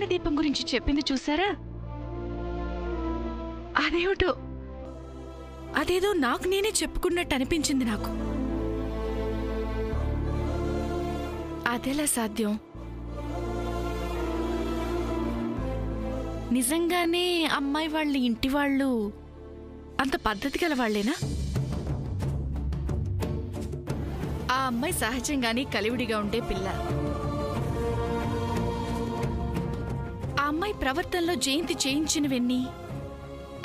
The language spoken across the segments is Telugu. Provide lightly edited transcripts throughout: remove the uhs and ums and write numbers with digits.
కళ్యాణ దీపం గురించి చెప్పింది చూసారా? అదేమిటో అదేదో నాకు నేనే చెప్పుకున్నట్టు అనిపించింది నాకు. అదెలా సాధ్యం? నిజంగానే అమ్మాయి వాళ్ళ ఇంటి వాళ్ళు అంత పద్ధతి గల వాళ్ళేనా? ఆ అమ్మాయి సహజంగానే కలివిడిగా ఉండే పిల్ల. ఆ అమ్మాయి ప్రవర్తనలో జయంతి చేయించినవెన్ని,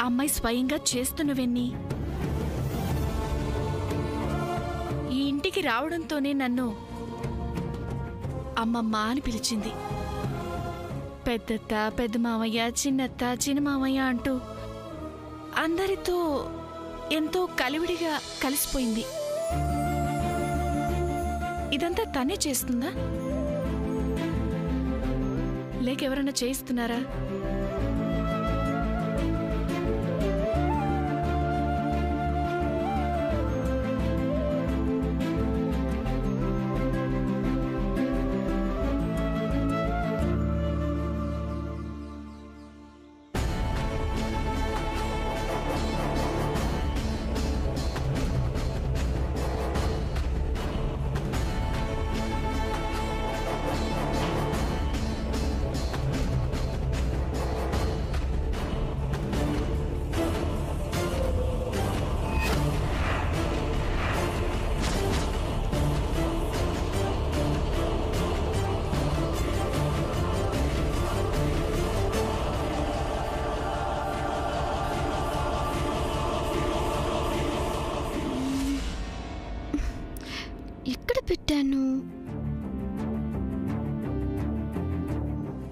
ఆ అమ్మాయి స్వయంగా చేస్తున్నవెన్ని. ఈ ఇంటికి రావడంతోనే నన్ను అమ్మమ్మ అని పిలిచింది. పెద్దత్త, పెద్ద మామయ్య, చిన్నత్త, చిన్న మామయ్య అంటూ అందరితో ఎంతో కలివిడిగా కలిసిపోయింది. ఇదంతా తనే చేస్తుందా, లేక ఎవరైనా చేయిస్తున్నారా?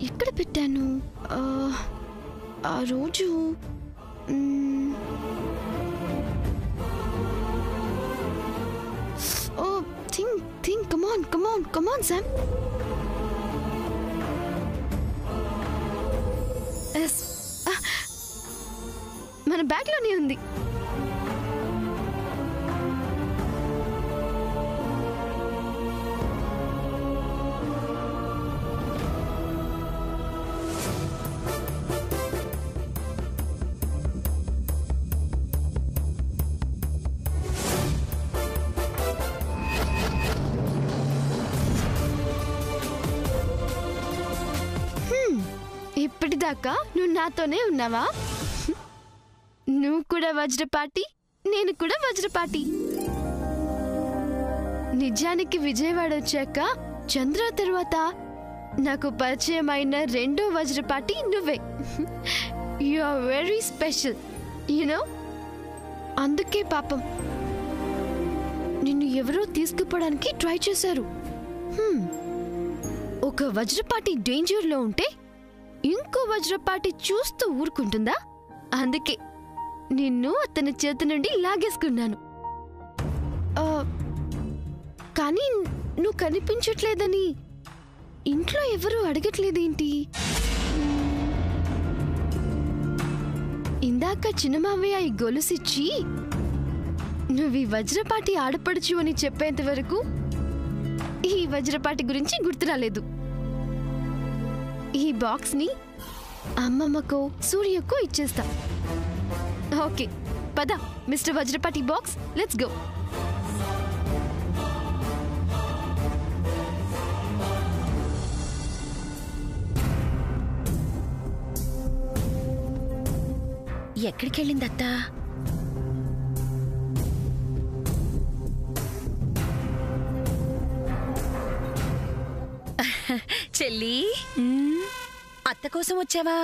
ఎక్కడ పెట్టాను? ఆ రోజు ఓ థింక్ కమ్ ఆన్ సామ్. మన బ్యాగ్లోనే ఉంది. ఇప్పటిదాకా నువ్వు నాతోనే ఉన్నావా? నువ్వు కూడా వజ్రపాటి, నేను కూడా వజ్రపాటి. నిజానికి విజయవాడ వచ్చాక చంద్ర తర్వాత నాకు పరిచయం అయిన రెండో వజ్రపాటి నువ్వే. You are very special you know. అందుకే పాపం నిన్ను ఎవరో తీసుకుపోవడానికి ట్రై చేశారు. ఒక వజ్రపాటి డేంజర్లో ఉంటే ఇంకో వజ్రపాటి చూస్తూ ఊరుకుంటుందా? అందుకే నిన్ను అతని చేతి నుండి లాగేసుకున్నాను. కానీ నువ్వు కనిపించట్లేదని ఇంట్లో ఎవరూ అడగట్లేదేంటి? ఇందాక చిన్నమావయ్య ఈ గొలుసిచ్చి నువ్వు ఈ వజ్రపాటి ఆడపడుచు అని చెప్పేంత వరకు ఈ వజ్రపాటి గురించి గుర్తు రాలేదు. ఈ బాక్స్ ని అమ్మమ్మకో సూర్యకో ఇచ్చేస్తా. ఓకే పద mister Vajrapati box, let's go. ఎక్కడికి వెళ్ళిందత్తా? చెల్లి, అత్త కోసం వచ్చావా?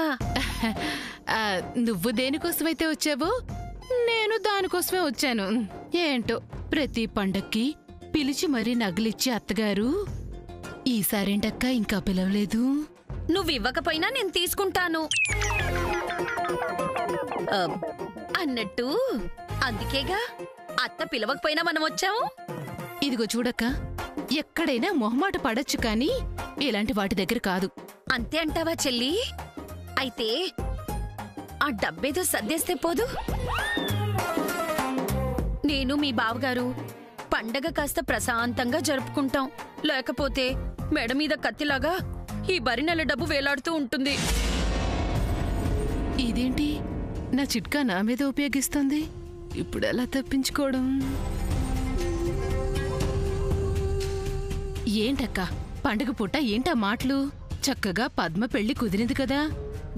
నువ్వు దేనికోసమైతే వచ్చావో నేను దానికోసమే వచ్చాను. ఏంటో ప్రతి పండక్కి పిలిచి మరీ నగలిచ్చి అత్తగారు ఈసారేంటక్క ఇంకా పిలవలేదు? నువ్వివ్వకపోయినా నేను తీసుకుంటాను అన్నట్టు అందుకేగా అత్త పిలవకపోయినా మనం వచ్చాము. ఇదిగో చూడక్క, ఎక్కడైనా మొహమాట పడచ్చు కానీ ఇలాంటి వాటి దగ్గర కాదు. అంతే అంటావా చెల్లి? అయితే ఆ డబ్బేదో సర్దేస్తే పోదు. నేను మీ బావగారు పండగ కాస్త ప్రశాంతంగా జరుపుకుంటాం. లేకపోతే మెడ మీద కత్తిలాగా ఈ బరినెల డబ్బు వేలాడుతూ ఉంటుంది. ఇదేంటి నా చిట్కా నా మీద ఉపయోగిస్తుంది? ఇప్పుడు ఎలా తప్పించుకోవడం? ఏంటక్క పండుగ పూట ఏంటా మాటలు? చక్కగా పద్మ పెళ్లి కుదిరింది కదా,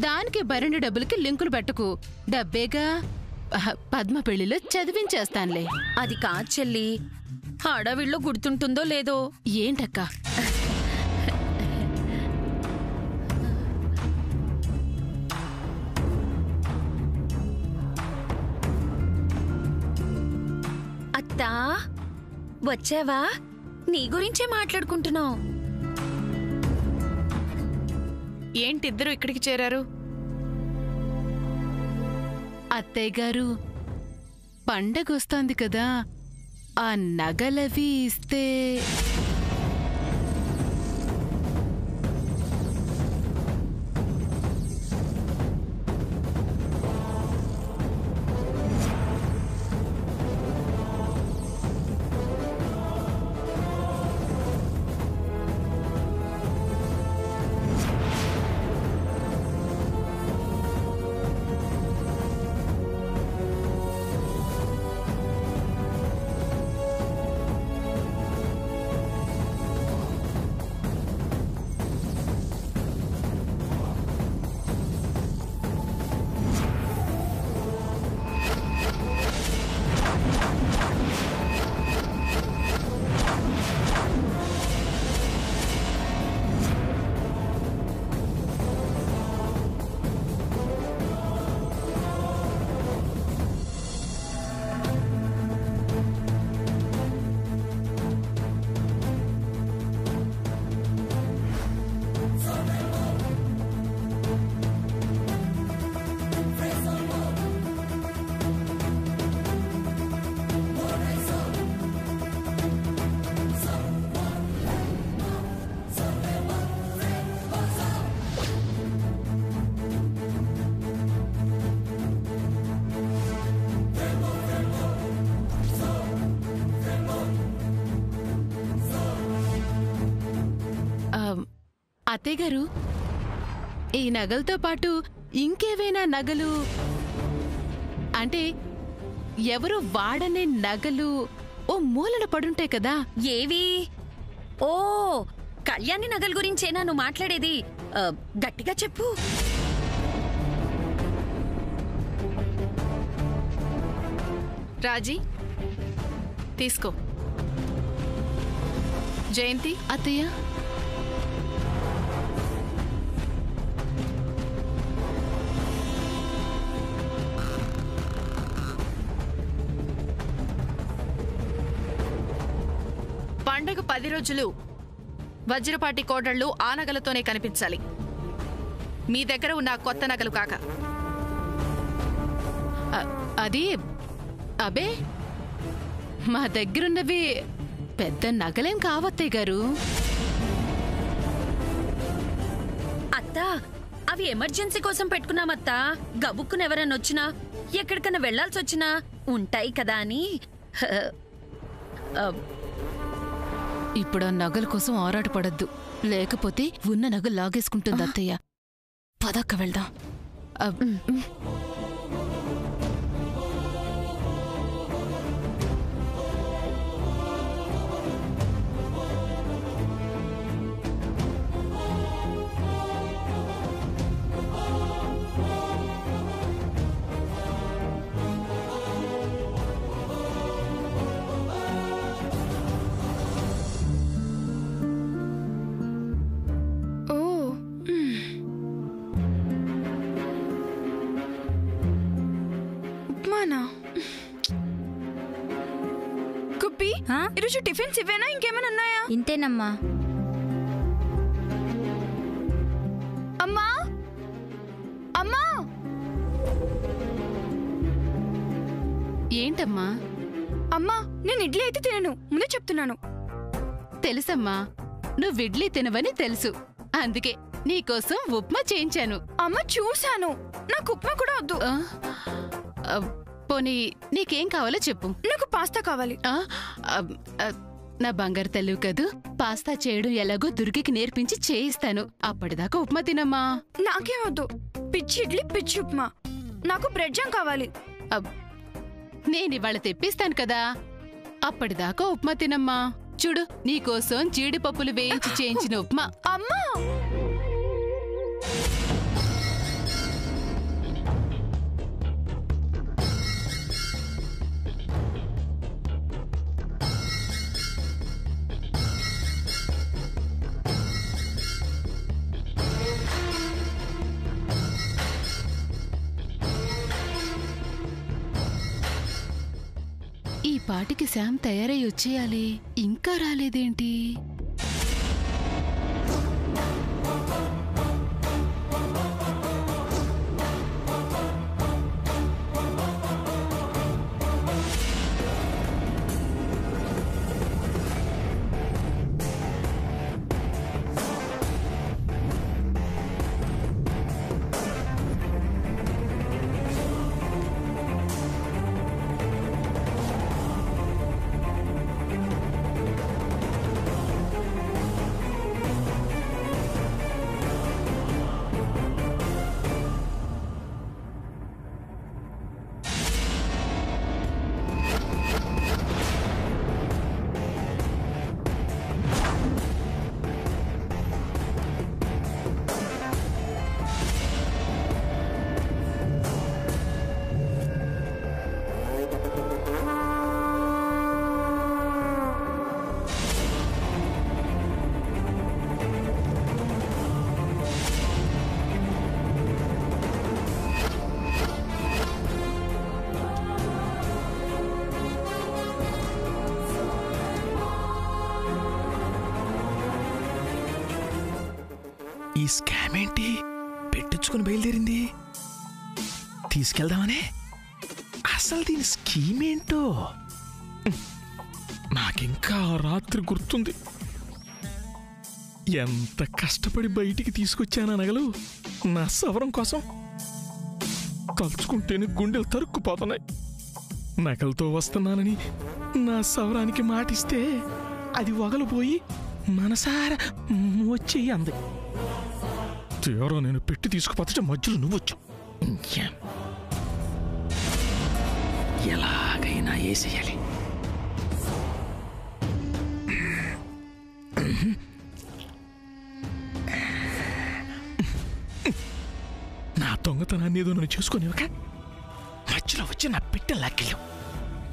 దానికి బరిని డబ్బులకి లింకులు పెట్టకు. డబ్బేగా పద్మ పెళ్లిలో చదివించేస్తానులే. అది కాదు చెల్లి, హడావిడిలో గుర్తుంటుందో లేదో. ఏంటక్క? అత్తా వచ్చావా? నీ గురించే మాట్లాడుకుంటున్నావు. ఏంటిద్దరు ఇక్కడికి చేరారు? అత్తయ్య గారు, పండగొస్తోంది కదా, ఆ నగలవి ఇస్తే. అత్తయ్య గారు, ఈ నగలతో పాటు ఇంకేవైనా నగలు, అంటే ఎవరు వాడనే నగలు ఓ మూలన పడుంటాయి కదా? ఏవి? ఓ, కళ్యాణి నగల గురించేనా నువ్వు మాట్లాడేది? గట్టిగా చెప్పు. రాజీ, తీసుకో. జయంతి, అత్తయ్య. పండగ 10 రోజులు వజ్రపాటి కోడళ్ళు ఆ నగలతోనే కనిపించాలి, మీ దగ్గర ఉన్న కొత్త నగలు కాక. అది అబే, మా దగ్గరున్నవి పెద్ద నగలేం కావత్తయ్య గారు. అత్తా, అవి ఎమర్జెన్సీ కోసం పెట్టుకున్నామత్తా. గబుక్కున ఎవరైనా వచ్చినా, ఎక్కడికన్నా వెళ్లాల్సి వచ్చినా ఉంటాయి కదా అని. ఇప్పుడు ఆ నగల కోసం ఆరాటపడద్దు, లేకపోతే ఉన్న నగలు లాగేసుకుంటుంది అత్తయ్య. పదక్క వెళ్దాం. కుప్పి, ఈరోజు టిఫిన్స్ ఇవేనా, ఇంకేమైనా ఉన్నాయా? ఇంతేనమ్మా. అమ్మా, అమ్మా. ఏంటమ్మా? అమ్మా, నేను ఇడ్లీ అయితే తినను, ముందే చెప్తున్నాను. తెలుసమ్మా, నువ్వు ఇడ్లీ తినవని తెలుసు, అందుకే నీకోసం ఉప్మా చేయించాను. అమ్మ, చూశాను, నాకు ఉప్మా కూడా వద్దు. పోనీ నీకేం కావాలో చెప్పు. నాకు పాస్తా కావాలి. నా బంగారు తల్లి కదూ. పాస్తా చేయడం ఎలాగో దుర్గికి నేర్పించి చేయిస్తాను. అప్పటిదాకా ఉప్మా తినమ్మా. నాకేం వద్దు. పిచ్చి ఇడ్లీ, పిచ్చి ఉప్మా. నాకు బ్రెడ్ జామ్ కావాలి. నేనివాళ తెప్పిస్తాను కదా, అప్పటిదాకా ఉప్మా తినమ్మా. చూడు, నీకోసం జీడిపప్పులు వేయించి చేయించిన ఉప్మా. అమ్మా, ఈ పాటికి శామ్ తయారై వచ్చేయాలి. ఇంకా రాలేదేంటి? ఈ స్కామ్ ఏంటి? పెట్టించుకుని బయలుదేరింది. తీసుకెళ్దామనే? అసలు దీని స్కీమ్ ఏంటో నాకింకా రాత్రి గుర్తుంది. ఎంత కష్టపడి బయటికి తీసుకొచ్చానా నగలు నా సవరం కోసం. తలుచుకుంటేనే గుండెలు తరుక్కుపోతున్నాయి. నగలతో వస్తున్నానని నా సవరానికి మాటిస్తే అది వగలిపోయి మనసారా వచ్చేయి అంది. ఎవరో నేను పెట్టి తీసుకుపోతే మధ్యలో నువ్వు వచ్చావు. ఎలాగైనా వేసేయాలి. నా దొంగతనాన్ని ఏదో నన్ను చేసుకొని ఒక మధ్యలో వచ్చి నా పెట్టె లాక్కెళ్ళావు.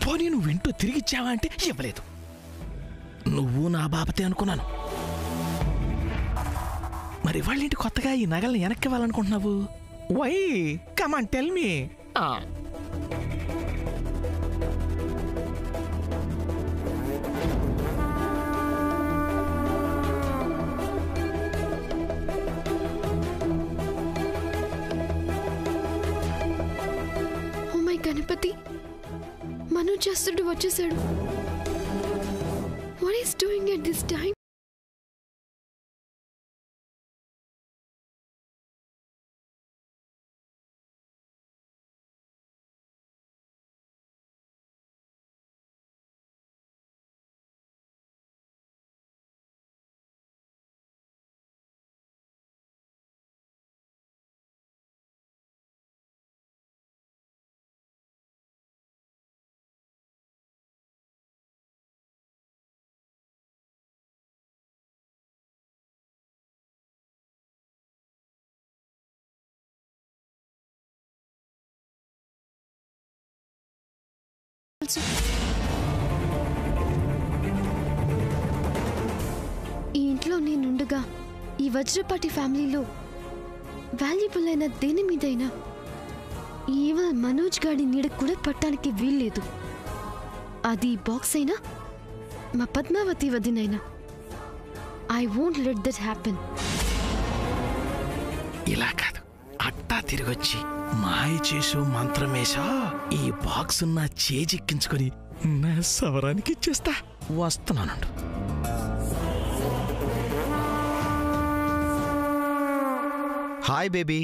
పోనీ నువ్వు వింటూ తిరిగిచ్చావా అంటే ఇవ్వలేదు. నువ్వు నా బాపతే అనుకున్నాను. మరి వాళ్ళేంటి కొత్తగా ఈ నగల్ని వెనక్కి ఇవ్వాలనుకుంటున్నావు? Why? Come on tell me. Oh my Ganapati, Manoj చేస్తుడు వచ్చేసాడు. What is doing at this time? ఈ ఇంట్లో నేనుండగా ఈ వజ్రపాటి ఫ్యామిలీలో వాల్యుబుల్ అయిన దేని మీదైనా ఈవల్ మనోజ్ గాడి నీడ కూడా పట్టడానికి వీల్లేదు. అది బాక్స్ అయినా మా పద్మావతి వదినైనా. I won't let that happen. ఇలా కాదు, అట్టా తిరిగొచ్చి మాయ చేసో మంత్రమేసో ఈ బాక్స్ నా చేజిక్కించుకొని నా సవరానికి ఇచ్చేస్తా. వస్తున్నాను. Hi baby.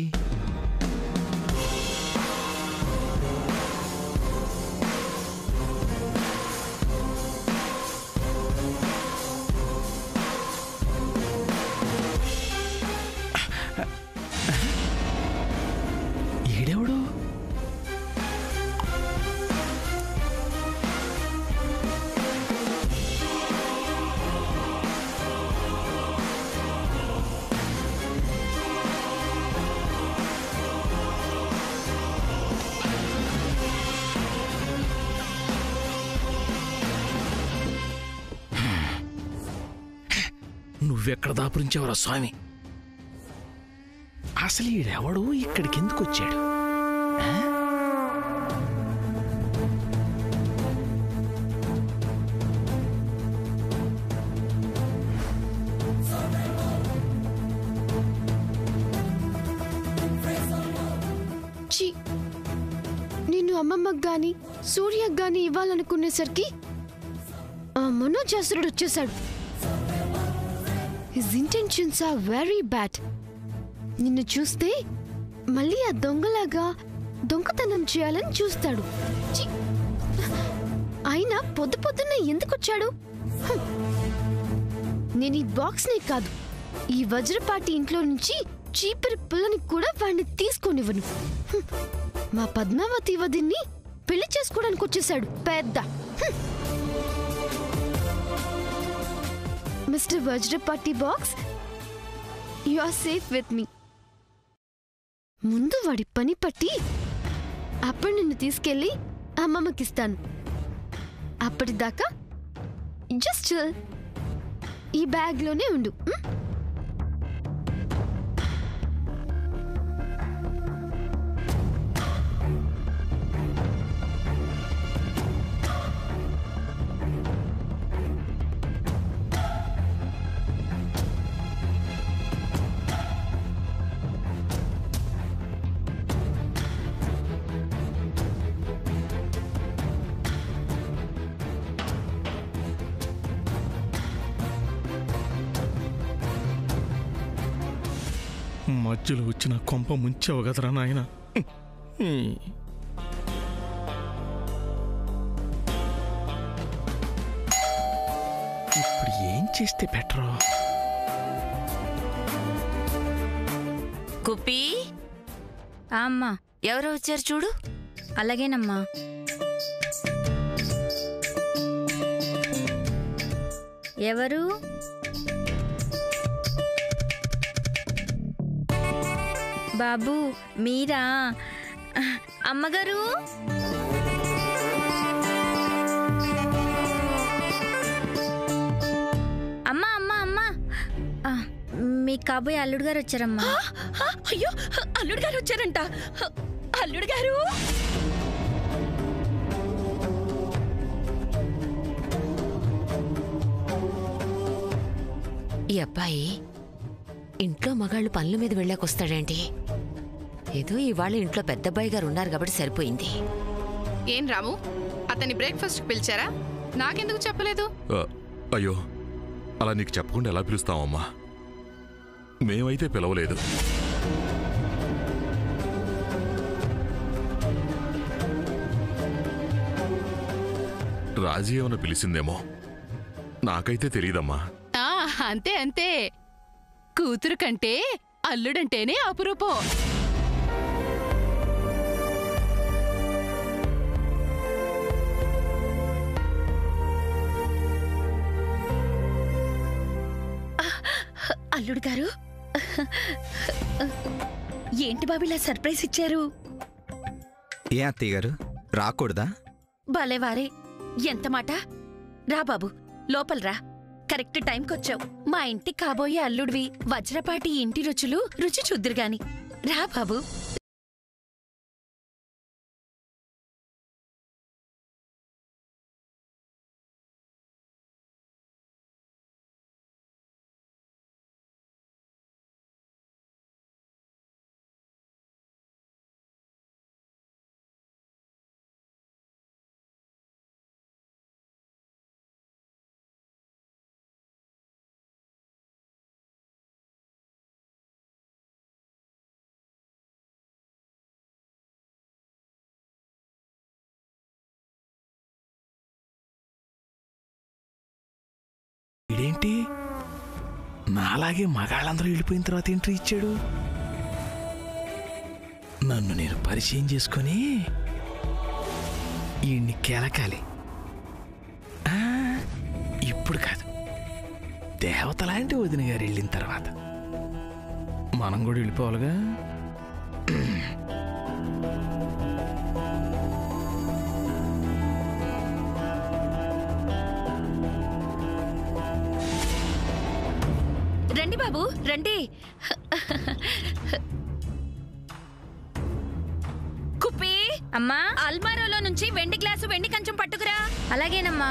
ఈడెవడు? నువ్వెక్కడ దాపురించావురా స్వామి? అసలు ఈడెవడు ఇక్కడికి ఎందుకు వచ్చాడు? నిన్ను అమ్మమ్మకు గాని సూర్యకు గాని ఇవ్వాలనుకునేసరికి ఆ మనోజాసురుడు వచ్చేసాడు. His intentions are very bad. నిన్ను చూస్తే మళ్ళీ ఆ దొంగలాగా దొంగతనం చేయాలని చూస్తాడు. అయినా పొద్దున్నే ఎందుకొచ్చాడు? నేను ఈ బాక్స్ ని కాదు, ఈ వజ్రపాటి ఇంట్లో నుంచి చీపిరి పిల్లని కూడా వాడిని తీసుకొనివ్వను. మా పద్మావతి వదిన్ని పెళ్లి చేసుకోవడానికి వచ్చేసాడు పెద్ద. Mister Vajrapati box, you are safe with me. ముందు వాడి పని పట్టి అప్పుడు నిన్ను తీసుకెళ్ళి అమ్మమ్మకిస్తాను. అప్పటిదాకా జస్ట్ ఈ బ్యాగ్లోనే ఉండు. మధ్యలో వచ్చిన కొంప ముంచావు కదరా నాయన. ఇప్పుడు ఏం చేస్తే బెటరు? కుప్పి, అమ్మా ఎవరో వచ్చారు చూడు. అలాగేనమ్మా. ఎవరు? బాబు మీరా? అమ్మగారు, అమ్మా అమ్మా అమ్మా, మీ కాబోయే అల్లుడు గారు వచ్చారమ్మా. అయ్యో, అల్లుడు గారు వచ్చారంట. అల్లుడు గారు, ఈ అబ్బాయి ఇంట్లో మగాళ్ళు పనుల మీద వెళ్ళాకొస్తాడేంటి? ఏదో ఇవాళ ఇంట్లో పెద్దబ్బాయి గారు ఉన్నారు కాబట్టి సరిపోయింది. ఏం రాము, అతన్ని బ్రేక్ఫాస్ట్ పిలిచారా? నాకెందుకు చెప్పలేదు? అయ్యో, అలా నీకు చెప్పకుండా ఎలా పిలుస్తామమ్మా? మేమైతే పిలవలేదు. రాజీ ఏమైనా పిలిచిందేమో, నాకైతే తెలీదమ్మా. అంతే అంతే, కూతురు కంటే అల్లుడంటేనే అపురూపం. అల్లుడు గారు, ఏంటి బాబు ఇలా సర్ప్రైజ్ ఇచ్చారు? ఏ అత్తయ్య గారు, రాకూడదా? భలేవారే, ఎంత మాట. రా బాబు, లోపల రా. కరెక్ట్ టైంకొచ్చావు. మా ఇంటి కాబోయే అల్లుడివి. వజ్రపాటి ఇంటి రుచులు రుచి చూద్దురు గాని. రా బాబు. ఇదేంటి నాలాగే మగాళ్ళందరూ వెళ్ళిపోయిన తర్వాత ఎంట్రీ ఇచ్చాడు? నన్ను నేను పరిచయం చేసుకొని ఈయన్ని కెలకాలి. ఇప్పుడు కాదు, దేవతలాంటి వదిన గారు వెళ్ళిన తర్వాత మనం కూడా వెళ్ళిపోవాలిగా. రండి బాబు రండి. కుప్పి అమ్మా, అల్మారాలో నుంచి వెండి గ్లాసు వెండి కంచం పట్టుకురా. అలాగేనమ్మా.